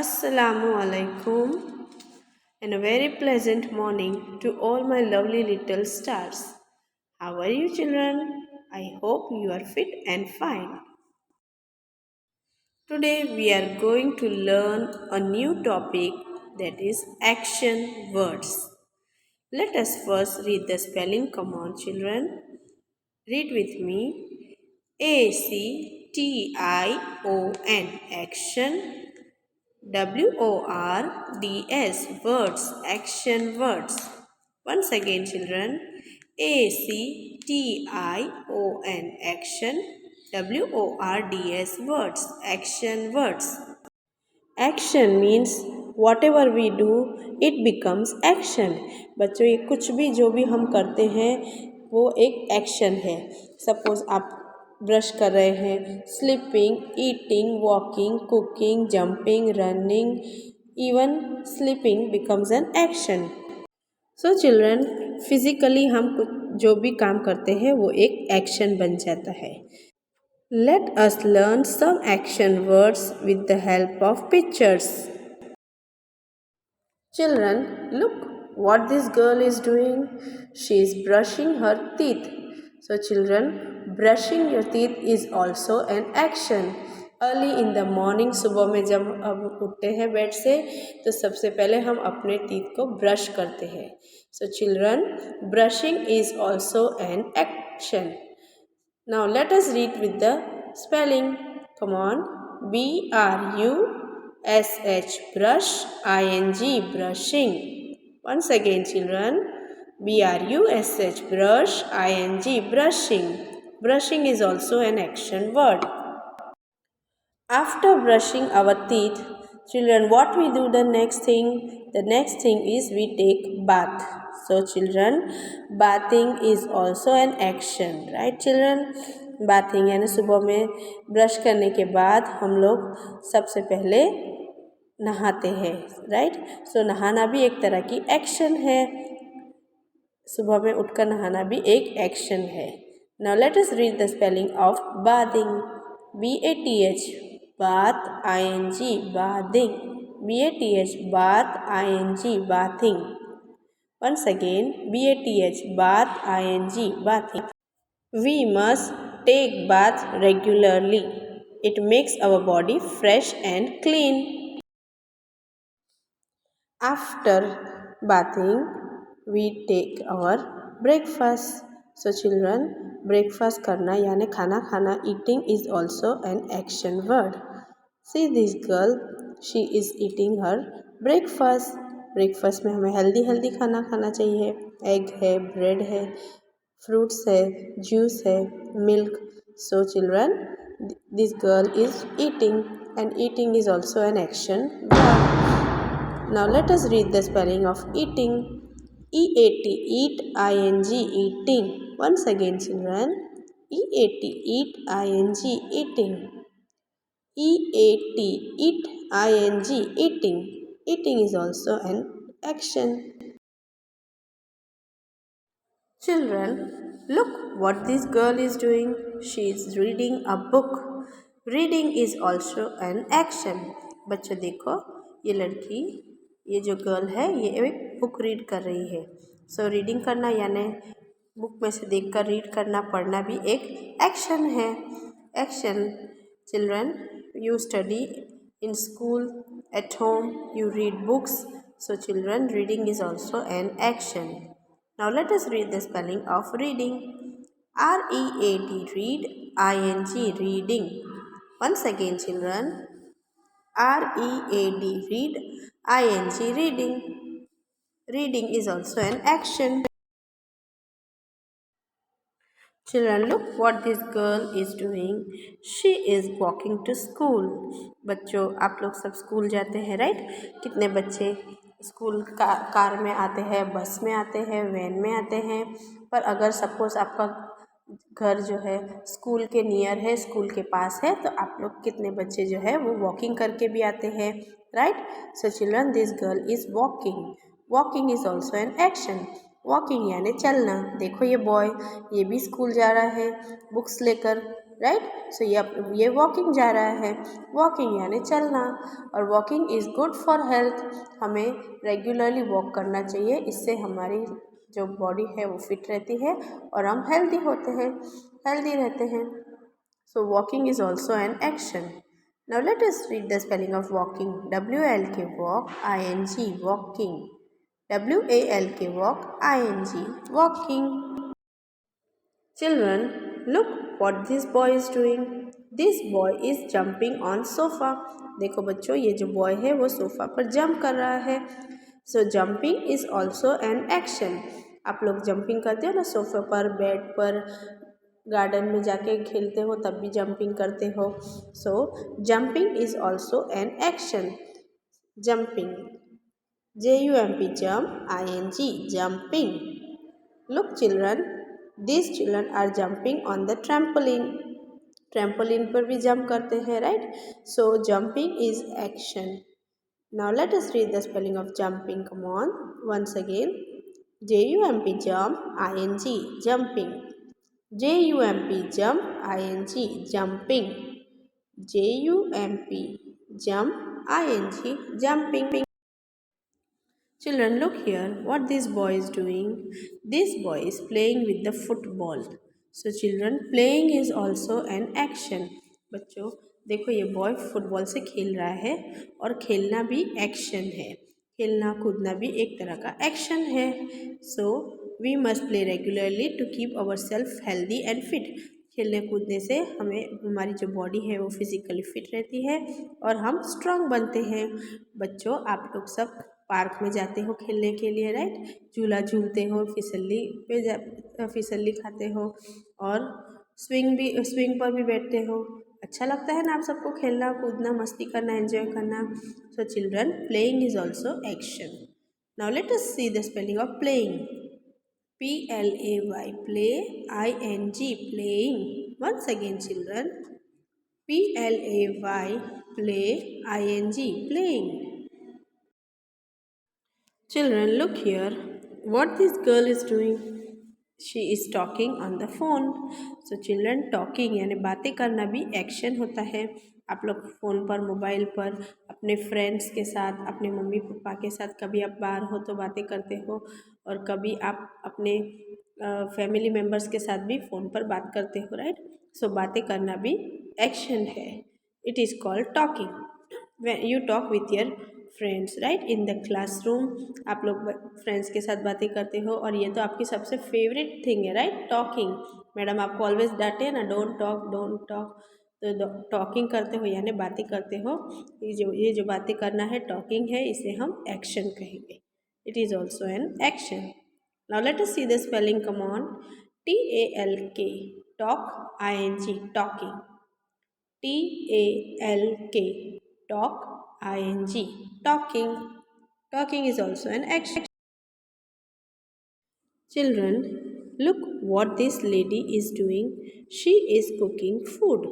Assalamu alaikum and a very pleasant morning to all my lovely little stars. How are you, children? I hope you are fit and fine. Today we are going to learn a new topic, that is action words. Let us first read the spelling. Come on, children. Read with me. ACTION, action. WORDS, words, action words. Once again, children. ACTION, action. WORDS, words, action words. Action means whatever we do, it becomes action. बच्चों, ये कुछ भी जो भी हम करते हैं वो एक एक्शन है. सपोज आप ब्रश कर रहे हैं, sleeping, eating, walking, cooking, jumping, running, even sleeping becomes an action. So children, physically हम कुछ जो भी काम करते हैं वो एक एक्शन बन जाता है. Let us learn some action words with the help of pictures. Children, look what this girl is doing. She is brushing her teeth. So children, brushing your teeth is also an action. Early in the morning, सुबह में जब हम उठते हैं bed से तो सबसे पहले हम अपने टीथ को ब्रश करते हैं. So children, brushing is also an action. Now let us read with the spelling. Come on. BRUSH, brush, ING, brushing. Once again, children. BRUSH, brush, ING, brushing. Brushing is also an action word. After brushing our teeth, children, what we do the next thing? The next thing is we take bath. So children, bathing is also an action, right children? Bathing यानी सुबह में brush करने के बाद हम लोग सबसे पहले नहाते हैं, राइट? सो नहाना भी एक तरह की एक्शन है. सुबह में उठकर नहाना भी एक एक्शन है. Now let us read the spelling of bathing. BATH, bath, ING, bathing. BATH, bath, ING, bathing. Once again, BATH, bath, ING, bathing. We must take bath regularly. It makes our body fresh and clean. After bathing, we take our breakfast. So children, breakfast करना यानी खाना खाना, eating is also an action word. See this girl, she is eating her breakfast. Breakfast में हमें healthy healthy खाना खाना चाहिए. Egg है, ब्रेड है, फ्रूट्स है, जूस है, milk. So children, this girl is eating and eating is also an action word. Now let us read the spelling of eating. EAT, eat, ING, eating. Once again children, EAT, eat, ING, eating. EAT, eat, ING, eating. Eating is also an action. Children, look what this girl is doing. She is reading a book. Reading is also an action. बच्चों देखो, ये लड़की, ये जो girl है, ये एक book read कर रही है. सो रीडिंग करना यानी बुक में से देखकर रीड करना, पढ़ना भी एक एक्शन है. Action. Children, you study in school, at home, you read books. So children, reading is also an action. Now let us read the spelling of reading. READ, read, ING, reading. Once again children, READ, read, ING, reading. Reading is also an action. Children, look what this girl is doing. She is walking to school. बच्चों, आप लोग सब school जाते हैं, right? कितने बच्चे school car में आते हैं, बस में आते हैं, वैन में आते हैं. पर अगर सपोज़ आपका घर जो है स्कूल के नियर है, स्कूल के पास है, तो आप लोग कितने बच्चे जो है वो वॉकिंग करके भी आते हैं, right? So children, this girl is walking. Walking is also an action. Walking यानी चलना. देखो ये बॉय, ये भी स्कूल जा रहा है बुक्स लेकर. राइट। सो ये वॉकिंग जा रहा है, वॉकिंग यानी चलना, और walking is good for health. हमें रेगुलरली वॉक करना चाहिए, इससे हमारी जो बॉडी है वो फिट रहती है और हम हेल्दी होते हैं, हेल्दी रहते हैं। So walking is also an action. Now let us read the spelling of walking. W-A-L-K walk, I-N-G walking. W-A-L-K walk, I-N-G walking. Children, look what this boy is doing. This boy is jumping on sofa. देखो बच्चों, ये जो boy है वो sofa पर jump कर रहा है। So jumping is also an action. आप लोग जंपिंग करते हो ना, सोफे पर, बेड पर, गार्डन में जाके खेलते हो तब भी जंपिंग करते हो। So jumping is also an action. Jumping, J-U-M-P jump, I-N-G jumping. Look children, these children are jumping on the trampoline. Trampoline पर भी jump करते हैं, right? So jumping is action. Now let us read the spelling of jumping. Come on, once again. J-U-M-P jump, I-N-G jumping. J-U-M-P jump, I-N-G jumping. J-U-M-P jump, I-N-G jumping. Children, look here what this boy is doing. This boy is playing with the football. So children, playing is also an action. बच्चों देखो, ये boy football से खेल रहा है और खेलना भी एक्शन है। खेलना कूदना भी एक तरह का एक्शन है। So we must play regularly to keep our self healthy and fit. खेलने कूदने से हमें हमारी जो बॉडी है वो फिज़िकली फिट रहती है और हम स्ट्रांग बनते हैं। बच्चों, आप लोग सब पार्क में जाते हो खेलने के लिए, राइट? झूला झूलते हो, फिसल्ली खाते हो और स्विंग पर भी बैठते हो। अच्छा लगता है ना आप सबको खेलना कूदना, मस्ती करना, एंजॉय करना। So children, playing is also action. Now let us see the spelling of playing. P-L-A-Y play, I-N-G playing. Once again children, P-L-A-Y play, I-N-G playing. Children, look here what this girl is doing. She is talking on the phone. So children, talking यानी बातें करना भी action होता है। आप लोग phone पर, mobile पर अपने फ्रेंड्स के साथ, अपने मम्मी पापा के साथ, कभी आप बाहर हो तो बातें करते हो और कभी आप अपने फैमिली मेम्बर्स के साथ भी फ़ोन पर बात करते हो, राइट? सो बातें करना भी एक्शन है। It is called talking. When you talk with your friends, right, in the classroom, आप लोग फ्रेंड्स के साथ बातें करते हो और ये तो आपकी सबसे फेवरेट थिंग है, राइट? टॉकिंग। मैडम आपको ऑलवेज डांटे ना, डोंट टॉक डोंट टॉक। तो टॉकिंग करते हो यानी बातें करते हो। ये जो बातें करना है टॉकिंग है, इसे हम एक्शन कहेंगे। It is also an action. Now let us see the spelling. Come on. T-A-L-K talk, I-N-G talking. T-A-L-K talk, I-N-G talking. Talking is also an action. Children, look what this lady is doing. She is cooking food.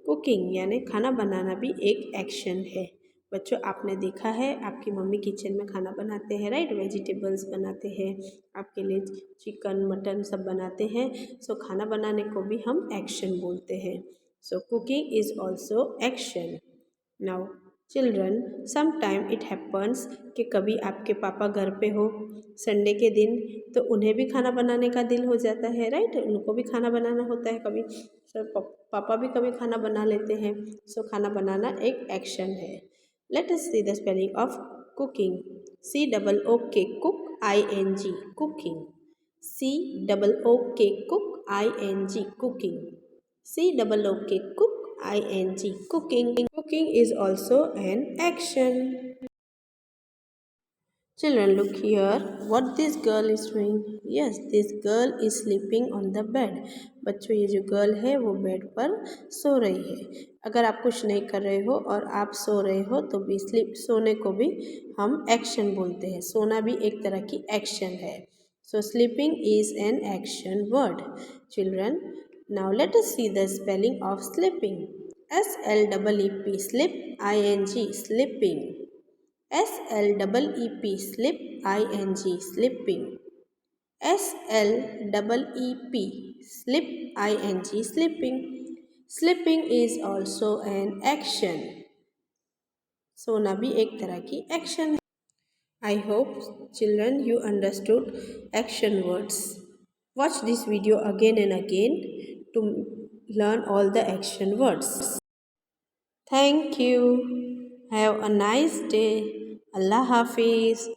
Cooking यानी खाना बनाना भी एक action है। बच्चों, आपने देखा है आपकी मम्मी किचन में खाना बनाते हैं, राइट? वेजिटेबल्स बनाते हैं, आपके लिए चिकन मटन सब बनाते हैं। सो खाना बनाने को भी हम एक्शन बोलते हैं। So cooking is also action. Now children, some time it happens कि कभी आपके पापा घर पे हो संडे के दिन, तो उन्हें भी खाना बनाने का दिल हो जाता है, राइट? उनको भी खाना बनाना होता है कभी। सो पापा भी कभी खाना बना लेते हैं। सो खाना बनाना एक एक्शन है। Let us see the spelling of cooking. C-O-O-K cook, I-N-G cooking. C-O-O-K cook, I-N-G cooking. C-O-O-K cook, I-N-G cooking. Cooking is also an action. Children, look here what this girl is doing. Yes, this girl is sleeping on the bed. बच्चों, ये जो girl है वो bed पर सो रही है। अगर आप कुछ नहीं कर रहे हो और आप सो रहे हो तो भी सोने को भी हम एक्शन बोलते हैं। सोना भी एक तरह की एक्शन है। So sleeping is an action word. Children, now let us see the spelling of sleeping. S-L-E-E-P sleep, I-N-G sleeping. S-L-E-E-P sleep, I-N-G sleeping. S-L-E-E-P sleep, I-N-G sleeping. Sleeping is also an action. सोना भी एक तरह की action है. I hope, children, you understood action words. Watch this video again and again to learn all the action words. Thank you. Have a nice day. Allah Hafiz.